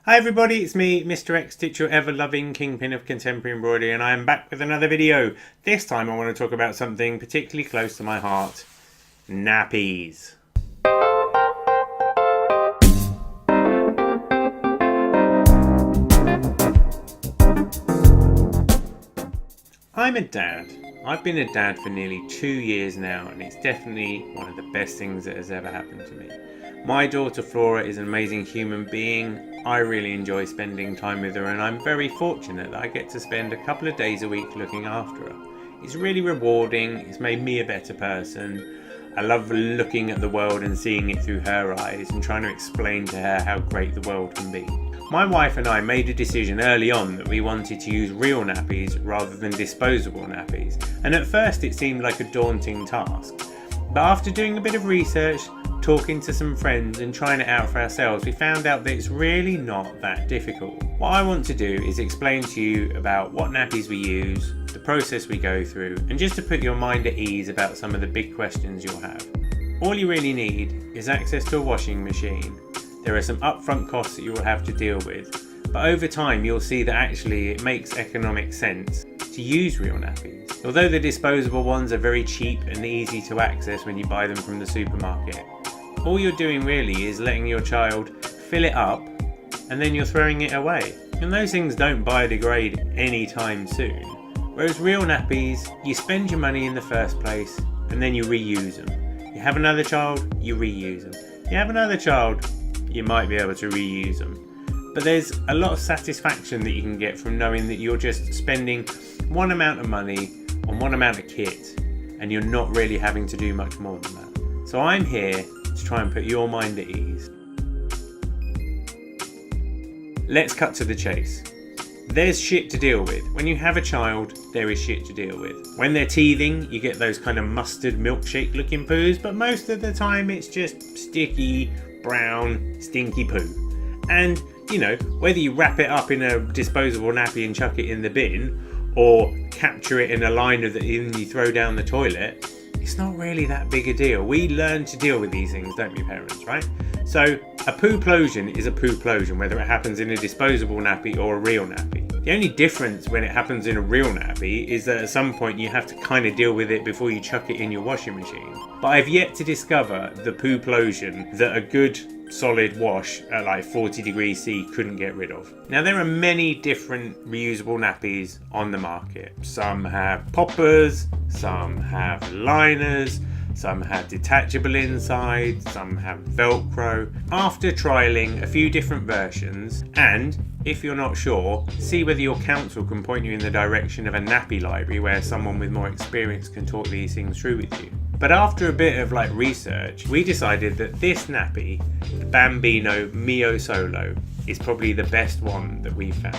Hi everybody, it's me, Mr. X Stitch, your ever-loving kingpin of contemporary embroidery, and I am back with another video. This time I want to talk about something particularly close to my heart, nappies. I'm a dad. I've been a dad for nearly 2 years now, and it's definitely one of the best things that has ever happened to me. My daughter Flora is an amazing human being. I really enjoy spending time with her, and I'm very fortunate that I get to spend a couple of days a week looking after her. It's really rewarding. It's made me a better person. I love looking at the world and seeing it through her eyes and trying to explain to her how great the world can be. My wife and I made a decision early on that we wanted to use real nappies rather than disposable nappies, and at first it seemed like a daunting task. But after doing a bit of research, talking to some friends and trying it out for ourselves, we found out that it's really not that difficult. What I want to do is explain to you about what nappies we use, the process we go through, and just to put your mind at ease about some of the big questions you'll have. All you really need is access to a washing machine. There are some upfront costs that you will have to deal with, but over time you'll see that actually it makes economic sense to use real nappies. Although the disposable ones are very cheap and easy to access when you buy them from the supermarket, all you're doing really is letting your child fill it up and then you're throwing it away. And those things don't biodegrade anytime soon. Whereas real nappies, you spend your money in the first place and then you reuse them. You have another child, you reuse them. You have another child, you might be able to reuse them. But there's a lot of satisfaction that you can get from knowing that you're just spending one amount of money on one amount of kit and you're not really having to do much more than that. So I'm here to try and put your mind at ease. Let's cut to the chase. There's shit to deal with. When you have a child, there is shit to deal with. When they're teething, you get those kind of mustard milkshake looking poos, but most of the time it's just sticky, brown, stinky poo. And, you know, whether you wrap it up in a disposable nappy and chuck it in the bin, or capture it in a liner that you throw down the toilet, it's not really that big a deal. We learn to deal with these things, don't we, parents, right? So a pooplosion is a pooplosion, whether it happens in a disposable nappy or a real nappy. The only difference when it happens in a real nappy is that at some point you have to kind of deal with it before you chuck it in your washing machine. But I've yet to discover the pooplosion that a good solid wash at like 40 degrees C couldn't get rid of. Now there are many different reusable nappies on the market. Some have poppers, some have liners, some have detachable inside, some have Velcro. After trialling a few different versions, and if you're not sure, see whether your council can point you in the direction of a nappy library where someone with more experience can talk these things through with you. But after a bit of research, we decided that this nappy, the Bambino Mio Solo, is probably the best one that we've found.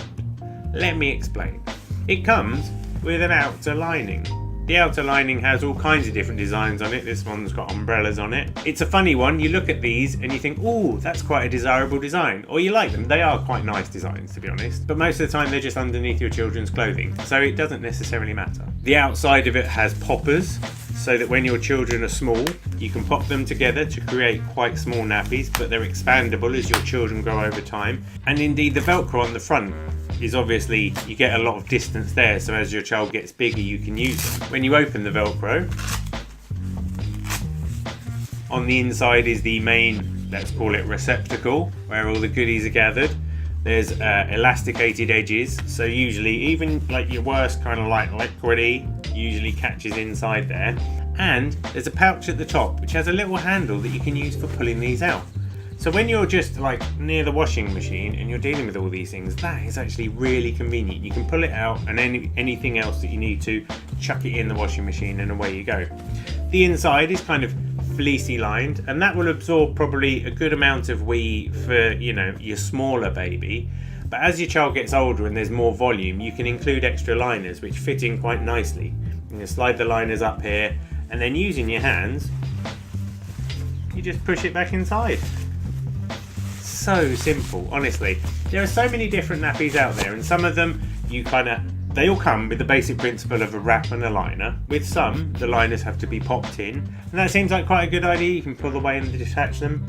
Let me explain. It comes with an outer lining. The outer lining has all kinds of different designs on it. This one's got umbrellas on it. It's a funny one. You look at these and you think, oh, that's quite a desirable design. Or you like them. They are quite nice designs, to be honest. But most of the time they're just underneath your children's clothing, so it doesn't necessarily matter. The outside of it has poppers, so that when your children are small, you can pop them together to create quite small nappies, but they're expandable as your children grow over time. And indeed the Velcro on the front is obviously, you get a lot of distance there, so as your child gets bigger you can use them. When you open the Velcro, on the inside is the main, let's call it receptacle, where all the goodies are gathered. There's elasticated edges, so usually even your worst kind of liquidy usually catches inside there. And there's a pouch at the top which has a little handle that you can use for pulling these out. So when you're just near the washing machine and you're dealing with all these things, that is actually really convenient. You can pull it out and anything else that you need to, chuck it in the washing machine and away you go. The inside is kind of fleecy lined, and that will absorb probably a good amount of wee for your smaller baby. But as your child gets older and there's more volume, you can include extra liners which fit in quite nicely. You can slide the liners up here, and then using your hands you just push it back inside. So simple, honestly. There are so many different nappies out there, and some of them they all come with the basic principle of a wrap and a liner. With some, the liners have to be popped in, and that seems like quite a good idea. You can pull away and detach them.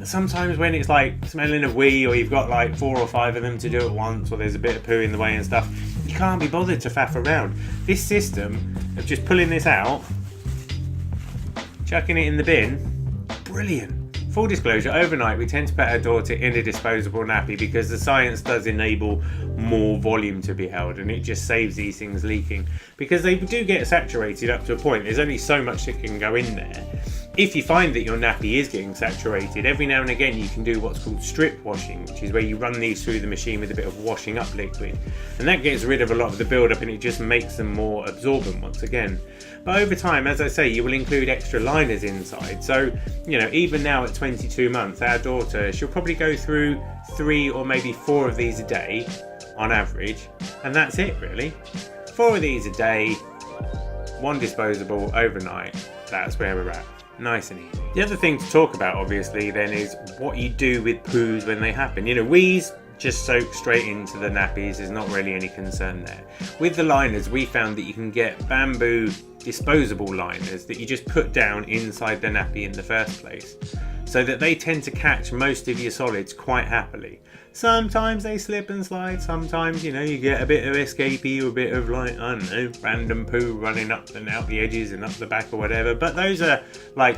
sometimes when it's like smelling of wee, or you've got like 4 or 5 of them to do at once, or there's a bit of poo in the way and stuff, you can't be bothered to faff around. This system of just pulling this out, chucking it in the bin, brilliant. Full disclosure, overnight we tend to put our daughter in a disposable nappy because the science does enable more volume to be held, and it just saves these things leaking, because they do get saturated up to a point. There's only so much that can go in there. If you find that your nappy is getting saturated, every now and again you can do what's called strip washing, which is where you run these through the machine with a bit of washing up liquid, and that gets rid of a lot of the build-up, and it just makes them more absorbent once again. But over time, as I say, you will include extra liners inside. So, you know, even now at 22 months, our daughter, she'll probably go through 3 or maybe 4 of these a day on average, and that's it really. 4 of these a day, 1 disposable overnight. That's where we're at. Nice and easy. The other thing to talk about, obviously, then is what you do with poos when they happen. You know, wees just soak straight into the nappies. There's not really any concern there. With the liners, we found that you can get bamboo disposable liners that you just put down inside the nappy in the first place, so that they tend to catch most of your solids quite happily. Sometimes they slip and slide, sometimes, you know, you get a bit of escapee or a bit of, like, I don't know, random poo running up and out the edges and up the back or whatever, but those are like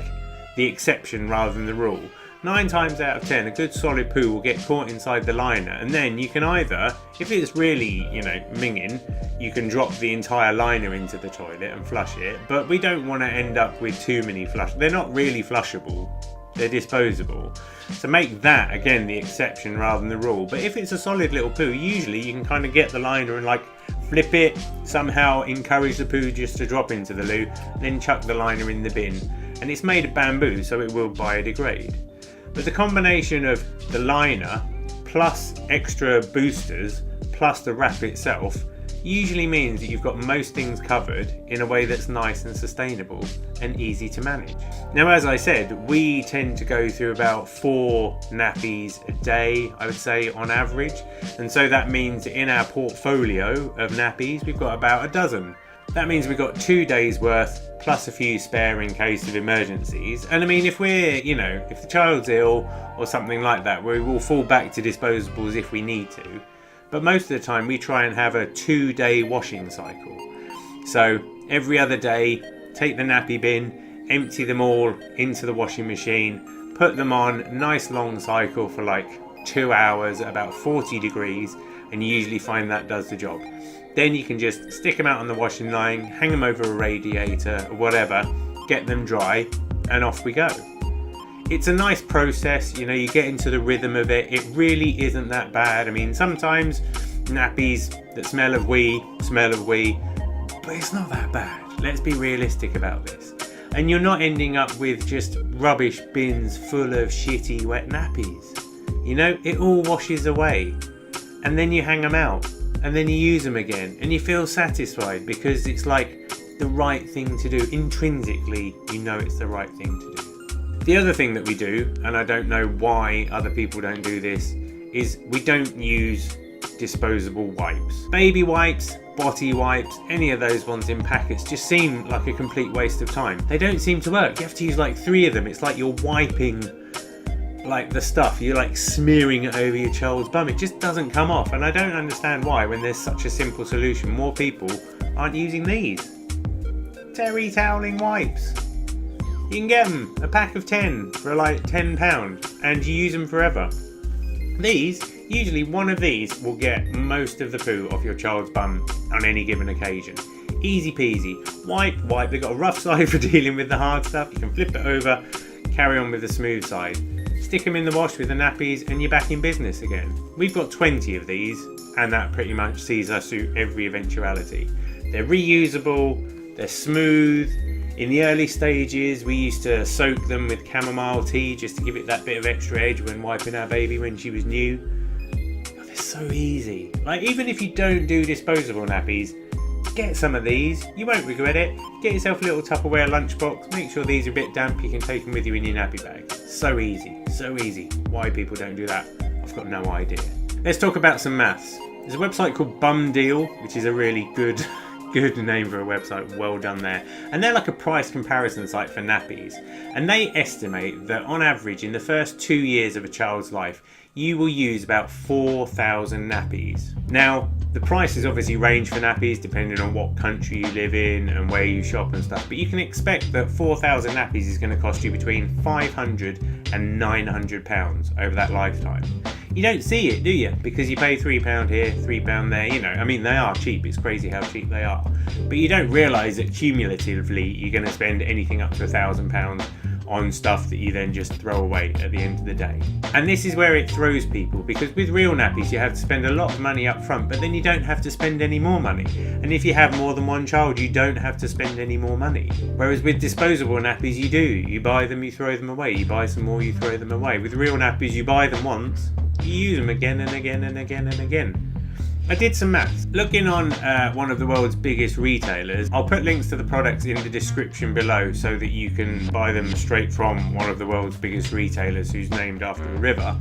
the exception rather than the rule. 9 times out of 10, a good solid poo will get caught inside the liner, and then you can either, if it's really, you know, minging, you can drop the entire liner into the toilet and flush it, but we don't want to end up with too many flush. They're not really flushable, they're disposable. So make that, again, the exception rather than the rule. But if it's a solid little poo, usually you can kind of get the liner and like flip it, somehow encourage the poo just to drop into the loo, then chuck the liner in the bin. And it's made of bamboo, so it will biodegrade. But the combination of the liner plus extra boosters plus the wrap itself usually means that you've got most things covered in a way that's nice and sustainable and easy to manage. Now, as I said, we tend to go through about 4 nappies a day, I would say, on average, and so that means that in our portfolio of nappies we've got about a dozen. That means we've got 2 days worth plus a few spare in case of emergencies. And I mean, if we're, you know, if the child's ill or something like that, we will fall back to disposables if we need to. But most of the time we try and have a 2-day washing cycle. So every other day, take the nappy bin, empty them all into the washing machine, put them on, nice long cycle for like 2 hours at about 40 degrees, and you usually find that does the job. Then you can just stick them out on the washing line, hang them over a radiator or whatever, get them dry, and off we go. It's a nice process, you know, you get into the rhythm of it. It really isn't that bad. I mean, sometimes nappies that smell of wee, but it's not that bad. Let's be realistic about this. And you're not ending up with just rubbish bins full of shitty wet nappies. You know, it all washes away. And then you hang them out. And then you use them again. And you feel satisfied because it's like the right thing to do. Intrinsically, you know it's the right thing to do. The other thing that we do, and I don't know why other people don't do this, is we don't use disposable wipes. Baby wipes, body wipes, any of those ones in packets just seem like a complete waste of time. They don't seem to work. You have to use like 3 of them. It's like you're wiping like the stuff, you're like smearing it over your child's bum. It just doesn't come off, and I don't understand why, when there's such a simple solution, more people aren't using these. Terry toweling wipes. You can get them, a pack of 10 for like £10, and you use them forever. These, usually one of these will get most of the poo off your child's bum on any given occasion. Easy peasy. Wipe, they've got a rough side for dealing with the hard stuff. You can flip it over, carry on with the smooth side. Stick them in the wash with the nappies and you're back in business again. We've got 20 of these, and that pretty much sees us through every eventuality. They're reusable, they're smooth. In the early stages, we used to soak them with chamomile tea just to give it that bit of extra edge when wiping our baby when she was new. Oh, they're so easy. Like, even if you don't do disposable nappies, get some of these. You won't regret it. Get yourself a little Tupperware lunchbox. Make sure these are a bit damp. You can take them with you in your nappy bag. So easy. So easy. Why people don't do that, I've got no idea. Let's talk about some maths. There's a website called Bum Deal, which is a really good Good name for a website, well done there. And they're like a price comparison site for nappies. And they estimate that on average in the first 2 years of a child's life, you will use about 4,000 nappies. Now, the prices obviously range for nappies depending on what country you live in and where you shop and stuff, but you can expect that 4,000 nappies is going to cost you between £500 and £900 over that lifetime. You don't see it, do you? Because you pay £3 here, £3 there, you know, I mean, they are cheap, it's crazy how cheap they are. But you don't realise that cumulatively you're going to spend anything up to £1,000 on stuff that you then just throw away at the end of the day. And this is where it throws people, because with real nappies you have to spend a lot of money up front, but then you don't have to spend any more money. And if you have more than one child, you don't have to spend any more money. Whereas with disposable nappies you do. You buy them, you throw them away. You buy some more, you throw them away. With real nappies you buy them once, you use them again and again and again and again. I did some maths. Looking on one of the world's biggest retailers, I'll put links to the products in the description below so that you can buy them straight from one of the world's biggest retailers who's named after a river.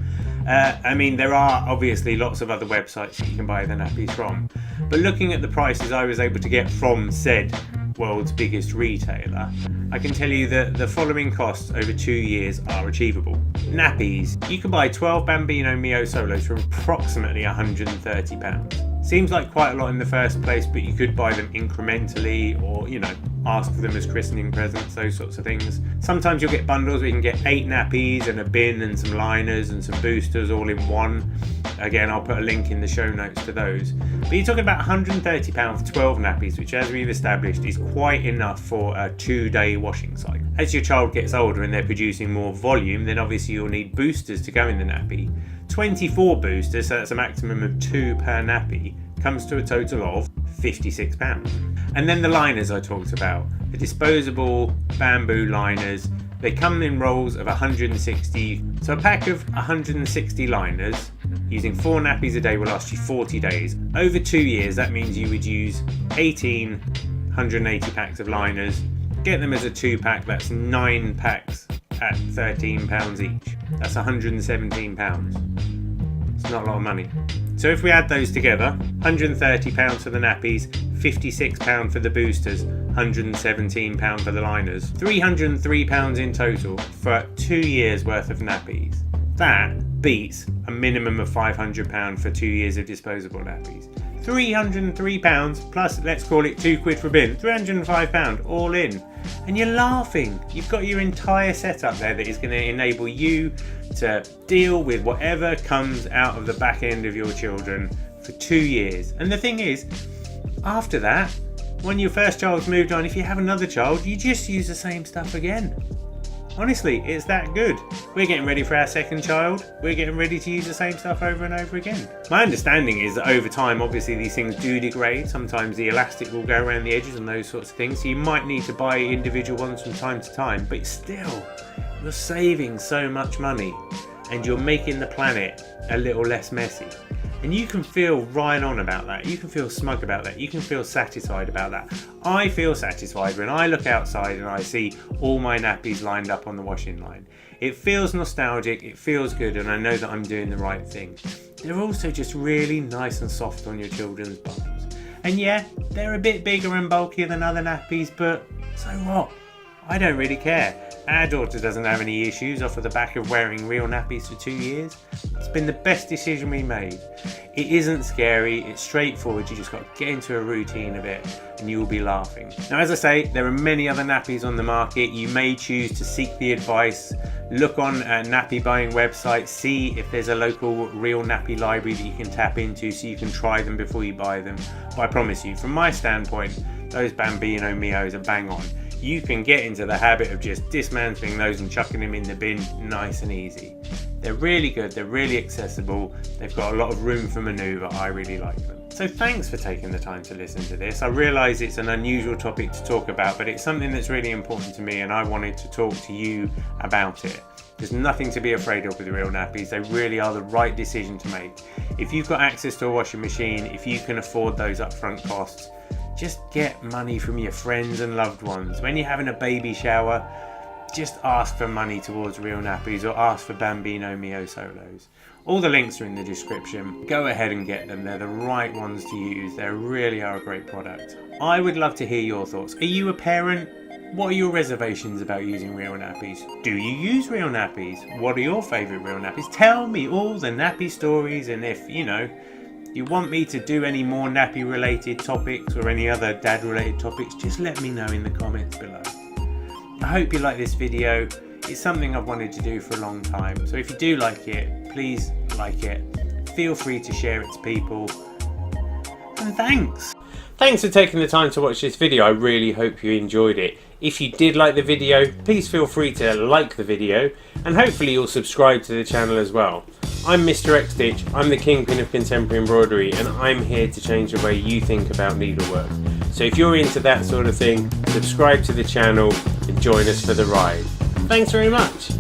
I mean, there are obviously lots of other websites that you can buy the nappies from, but looking at the prices I was able to get from said world's biggest retailer, I can tell you that the following costs over 2 years are achievable. Nappies. You can buy 12 Bambino Mio Solos for approximately £130. Seems like quite a lot in the first place, but you could buy them incrementally or, you know, ask for them as christening presents, those sorts of things. Sometimes you'll get bundles where you can get 8 nappies and a bin and some liners and some boosters all in one. Again, I'll put a link in the show notes to those. But you're talking about £130 for 12 nappies, which, as we've established, is quite enough for a 2-day washing cycle. As your child gets older and they're producing more volume, then obviously you'll need boosters to go in the nappy. 24 boosters, so that's a maximum of 2 per nappy, comes to a total of £56. And then the liners I talked about, the disposable bamboo liners, they come in rolls of 160, so a pack of 160 liners using 4 nappies a day will last you 40 days. Over 2 years, that means you would use 180 packs of liners, get them as a 2-pack, that's 9 packs at £13 each. That's £117. It's not a lot of money. So if we add those together, £130 for the nappies, £56 for the boosters, £117 for the liners, £303 in total for 2 years worth of nappies. That beats a minimum of £500 for 2 years of disposable nappies. £303 plus, let's call it £2 for a bin, £305 all in. And you're laughing. You've got your entire setup there that is going to enable you to deal with whatever comes out of the back end of your children for 2 years. And the thing is, after that, when your first child's moved on, if you have another child, you just use the same stuff again. Honestly, it's that good. We're getting ready for our second child. We're getting ready to use the same stuff over and over again. My understanding is that over time, obviously these things do degrade. Sometimes the elastic will go around the edges and those sorts of things. So you might need to buy individual ones from time to time, but still, you're saving so much money and you're making the planet a little less messy. And you can feel right on about that. You can feel smug about that. You can feel satisfied about that. I feel satisfied when I look outside and I see all my nappies lined up on the washing line. It feels nostalgic, it feels good, and I know that I'm doing the right thing. They're also just really nice and soft on your children's bums. And yeah, they're a bit bigger and bulkier than other nappies, but so what? I don't really care. Our daughter doesn't have any issues off of the back of wearing real nappies for 2 years. It's been the best decision we made. It isn't scary, it's straightforward, you just got to get into a routine of it and you will be laughing. Now, as I say, there are many other nappies on the market. You may choose to seek the advice, look on nappy buying websites, see if there's a local real nappy library that you can tap into so you can try them before you buy them. But I promise you, from my standpoint, those Bambino Mios are bang on. You can get into the habit of just dismantling those and chucking them in the bin nice and easy. They're really good, they're really accessible, they've got a lot of room for manoeuvre. I really like them. So thanks for taking the time to listen to this. I realise it's an unusual topic to talk about, but it's something that's really important to me and I wanted to talk to you about it. There's nothing to be afraid of with real nappies. They really are the right decision to make. If you've got access to a washing machine, if you can afford those upfront costs, just get money from your friends and loved ones. When you're having a baby shower, just ask for money towards Real Nappies or ask for Bambino Mio Solos. All the links are in the description. Go ahead and get them. They're the right ones to use. They really are a great product. I would love to hear your thoughts. Are you a parent? What are your reservations about using Real Nappies? Do you use Real Nappies? What are your favourite Real Nappies? Tell me all the nappy stories, and if, you want me to do any more nappy related topics or any other dad related topics, just let me know in the comments below. I hope you like this video. It's something I've wanted to do for a long time, so if you do like it, please like it. Feel free to share it to people. And thanks! Thanks for taking the time to watch this video. I really hope you enjoyed it. If you did like the video, please feel free to like the video, and hopefully you'll subscribe to the channel as well. I'm Mr. X Stitch, I'm the kingpin of contemporary embroidery, and I'm here to change the way you think about needlework. So if you're into that sort of thing, subscribe to the channel and join us for the ride. Thanks very much.